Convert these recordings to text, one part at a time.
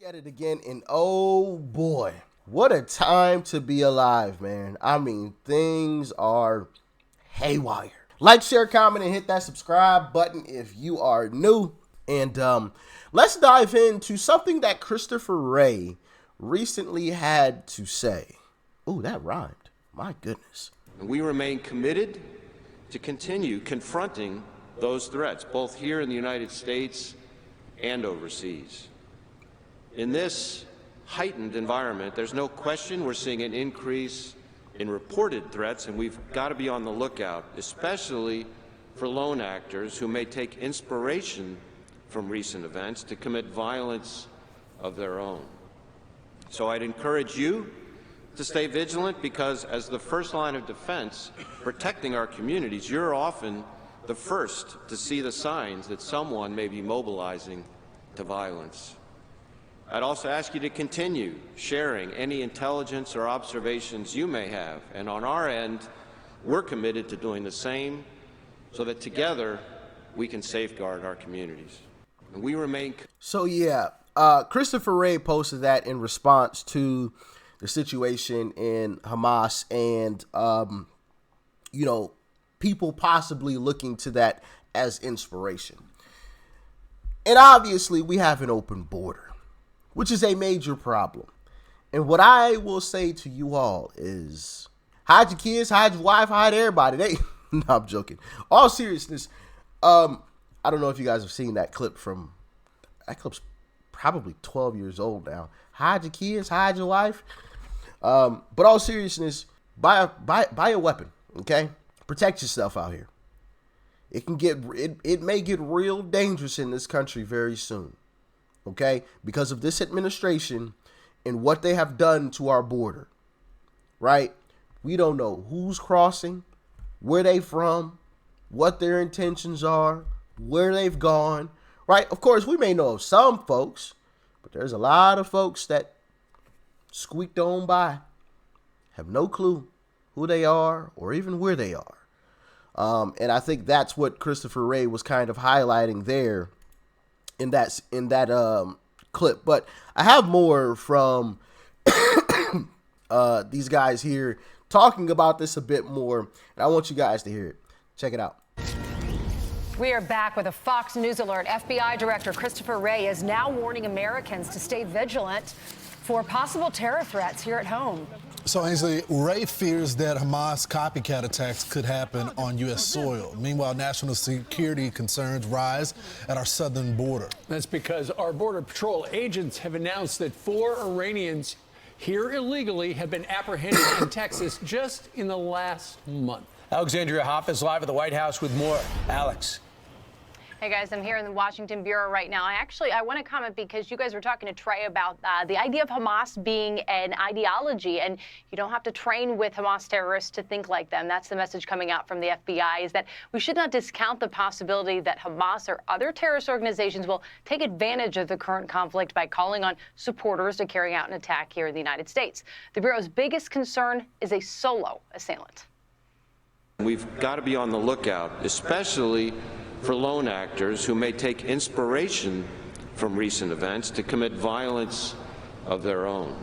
At it again, and oh boy, what a time to be alive, man. I mean, things are haywire. Like, share, comment, and hit that subscribe button if you are new. And let's dive into something that Christopher Wray recently had to say. Ooh, that rhymed. My goodness. We remain committed to continue confronting those threats, both here in the United States and overseas. In this heightened environment, there's no question we're seeing an increase in reported threats, and we've got to be on the lookout, especially for lone actors who may take inspiration from recent events to commit violence of their own. So I'd encourage you to stay vigilant, because as the first line of defense, protecting our communities, you're often the first to see the signs that someone may be mobilizing to violence. I'd also ask you to continue sharing any intelligence or observations you may have. And on our end, we're committed to doing the same so that together we can safeguard our communities. And we remain... So, yeah, Christopher Wray posted that in response to the situation in Hamas and, people possibly looking to that as inspiration. And obviously, we have an open border, which is a major problem. And what I will say to you all is, hide your kids, hide your wife, hide everybody. No, I'm joking. All seriousness, I don't know if you guys have seen that clip that clip's probably 12 years old now. Hide your kids, hide your wife. But all seriousness, buy a weapon, okay? Protect yourself out here. It may get real dangerous in this country very soon. Okay, because of this administration and what they have done to our border, right? We don't know who's crossing, where they from, what their intentions are, where they've gone, right? Of course, we may know of some folks, but there's a lot of folks that squeaked on by, have no clue who they are or even where they are. And I think that's what Christopher Wray was kind of highlighting there in that clip. But I have more from these guys here talking about this a bit more, and I want you guys to hear it. Check it out. We are back with a Fox News alert. FBI Director Christopher Wray is now warning Americans to stay vigilant for possible terror threats here at home. So, Ainsley, Wray fears that Hamas copycat attacks could happen on U.S. soil. Meanwhile, national security concerns rise at our southern border. That's because our Border Patrol agents have announced that 4 Iranians here illegally have been apprehended in Texas just in the last month. Alexandria Hoff is live at the White House with more. Alex. Hey guys, I'm here in the Washington Bureau right now. I want to comment because you guys were talking to Trey about the idea of Hamas being an ideology, and you don't have to train with Hamas terrorists to think like them. That's the message coming out from the FBI, is that we should not discount the possibility that Hamas or other terrorist organizations will take advantage of the current conflict by calling on supporters to carry out an attack here in the United States. The Bureau's biggest concern is a solo assailant. We've got to be on the lookout, especially for lone actors who may take inspiration from recent events to commit violence of their own.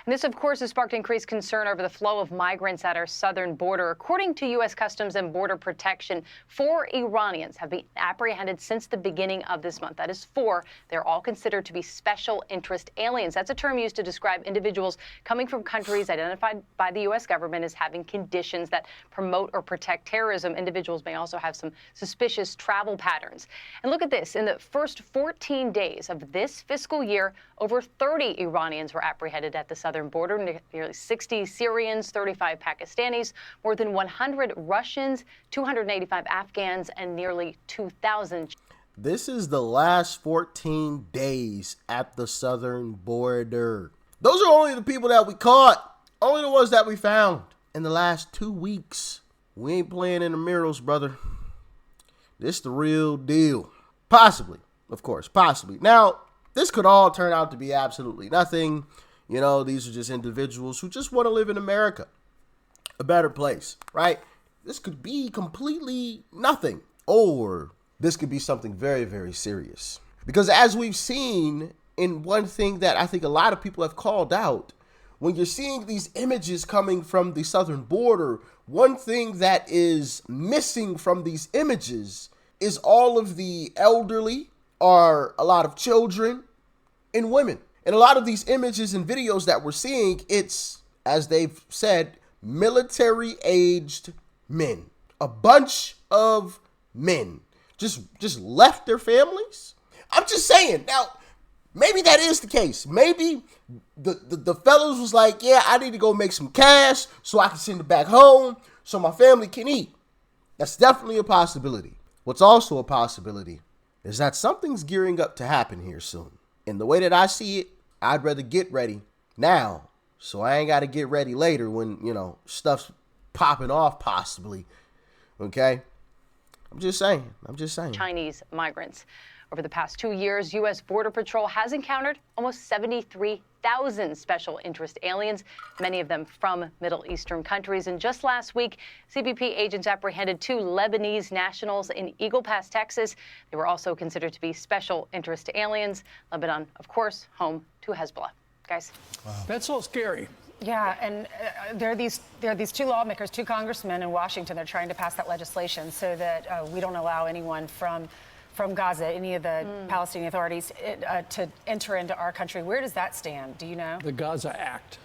And this, of course, has sparked increased concern over the flow of migrants at our southern border. According to U.S. Customs and Border Protection, 4 Iranians have been apprehended since the beginning of this month. That is 4. They're all considered to be special interest aliens. That's a term used to describe individuals coming from countries identified by the U.S. government as having conditions that promote or protect terrorism. Individuals may also have some suspicious travel patterns. And look at this. In the first 14 days of this fiscal year, over 30 Iranians were apprehended at the southern border, nearly 60 Syrians, 35 Pakistanis, more than 100 Russians, 285 Afghans, and nearly 2,000. This is the last 14 days at the southern border. Those are only the people that we caught, only the ones that we found in the last 2 weeks. We ain't playing in the mirrors, brother. This the real deal. Possibly, of course, possibly. Now, this could all turn out to be absolutely nothing. You know, these are just individuals who just want to live in America, a better place, right? This could be completely nothing, or this could be something very, very serious. Because as we've seen And one thing that I think a lot of people have called out, when you're seeing these images coming from the southern border, one thing that is missing from these images is all of the elderly, or a lot of children and women. And a lot of these images and videos that we're seeing, it's, as they've said, military-aged men. A bunch of men just left their families. I'm just saying. Now, maybe that is the case. Maybe the fellas was like, yeah, I need to go make some cash so I can send it back home so my family can eat. That's definitely a possibility. What's also a possibility is that something's gearing up to happen here soon. And the way that I see it, I'd rather get ready now so I ain't got to get ready later when, stuff's popping off possibly. Okay? I'm just saying. Chinese migrants. Over the past 2 years, U.S. Border Patrol has encountered almost 73,000 special interest aliens, many of them from Middle Eastern countries. And just last week, CBP agents apprehended 2 Lebanese nationals in Eagle Pass, Texas. They were also considered to be special interest aliens. Lebanon, of course, home to Hezbollah. Guys. Wow. That's all scary. Yeah, and there are these 2 lawmakers, 2 congressmen in Washington. They're trying to pass that legislation so that we don't allow anyone from Gaza, any of the Palestinian authorities, to enter into our country. Where does that stand? Do you know? The Gaza Act.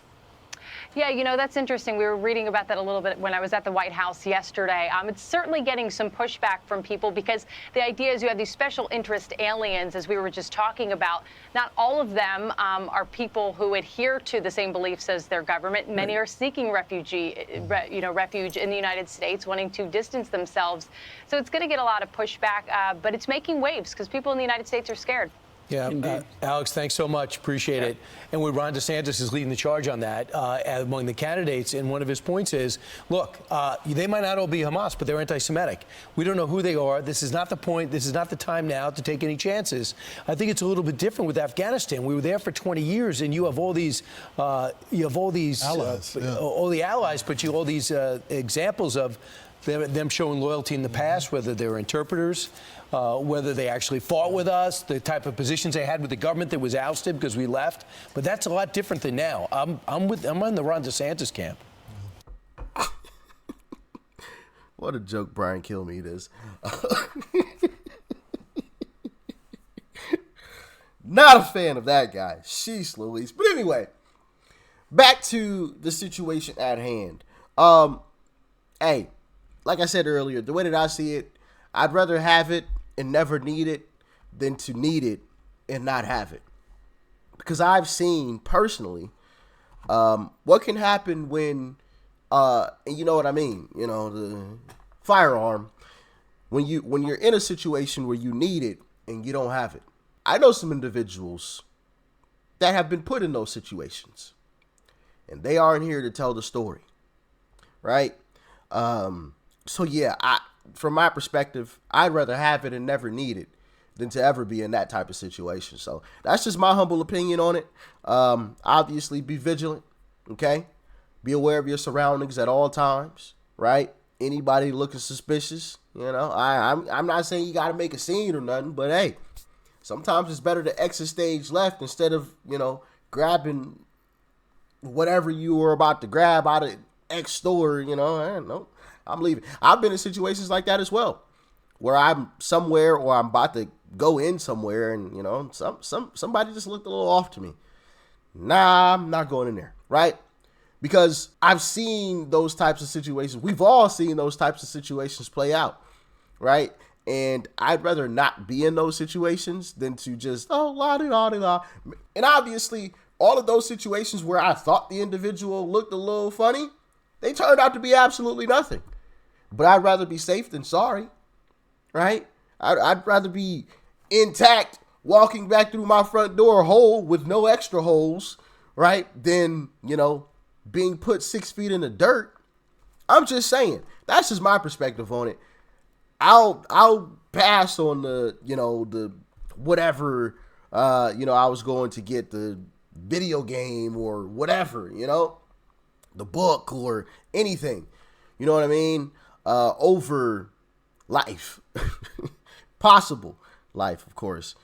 Yeah, that's interesting. We were reading about that a little bit when I was at the White House yesterday. It's certainly getting some pushback from people because the idea is you have these special interest aliens, as we were just talking about. Not all of them are people who adhere to the same beliefs as their government. Many are seeking refuge in the United States, wanting to distance themselves. So it's going to get a lot of pushback, but it's making waves because people in the United States are scared. Yeah, Alex, thanks so much. Appreciate it. And Ron DeSantis is leading the charge on that among the candidates. And one of his points is, look, they might not all be Hamas, but they're anti-Semitic. We don't know who they are. This is not the point. This is not the time now to take any chances. I think it's a little bit different with Afghanistan. We were there for 20 years, and you have all these allies, all the allies, but you all these examples of them showing loyalty in the past, whether they're interpreters, whether they actually fought with us, the type of positions they had with the government that was ousted because we left. But that's a lot different than now. I'm in the Ron DeSantis camp. What a joke Brian Kilmeade is. Not a fan of that guy. Sheesh Louise. But anyway, back to the situation at hand. Hey, like I said earlier, the way that I see it, I'd rather have it and never need it than to need it and not have it. Because I've seen personally what can happen when, and you know what I mean, the firearm, when you're in a situation where you need it and you don't have it. I know some individuals that have been put in those situations, and they aren't here to tell the story, right? So yeah, from my perspective, I'd rather have it and never need it than to ever be in that type of situation. So that's just my humble opinion on it. Obviously, be vigilant, okay? Be aware of your surroundings at all times, right? Anybody looking suspicious, I'm not saying you got to make a scene or nothing, but hey, sometimes it's better to exit stage left instead of, grabbing whatever you were about to grab out of X store, no. I'm leaving. I've been in situations like that as well, where I'm somewhere or I'm about to go in somewhere and, somebody just looked a little off to me. Nah, I'm not going in there, right? Because I've seen those types of situations. We've all seen those types of situations play out, right? And I'd rather not be in those situations than to just, la-di-la-di-la. And obviously, all of those situations where I thought the individual looked a little funny, they turned out to be absolutely nothing. But I'd rather be safe than sorry, right? I'd rather be intact walking back through my front door whole with no extra holes, right, than, being put 6 feet in the dirt. I'm just saying. That's just my perspective on it. I'll pass on the whatever, I was going to get the video game or whatever, the book or anything. You know what I mean? Over life. Possible life, of course.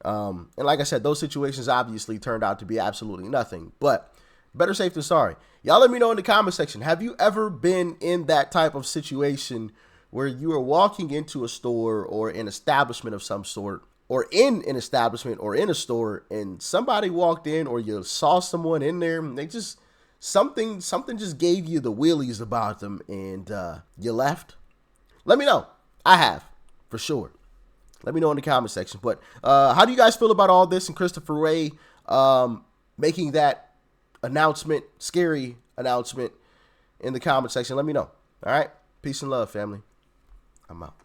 And like I said, those situations obviously turned out to be absolutely nothing. But better safe than sorry. Y'all let me know in the comment section. Have you ever been in that type of situation where you are walking into a store or an establishment of some sort, or in an establishment or in a store, and somebody walked in, or you saw someone in there, and they just something just gave you the willies about them, and you left? Let me know. I have, for sure. Let me know in the comment section. But how do you guys feel about all this and Christopher Wray making that announcement, scary announcement, in the comment section? Let me know. All right. Peace and love, family. I'm out.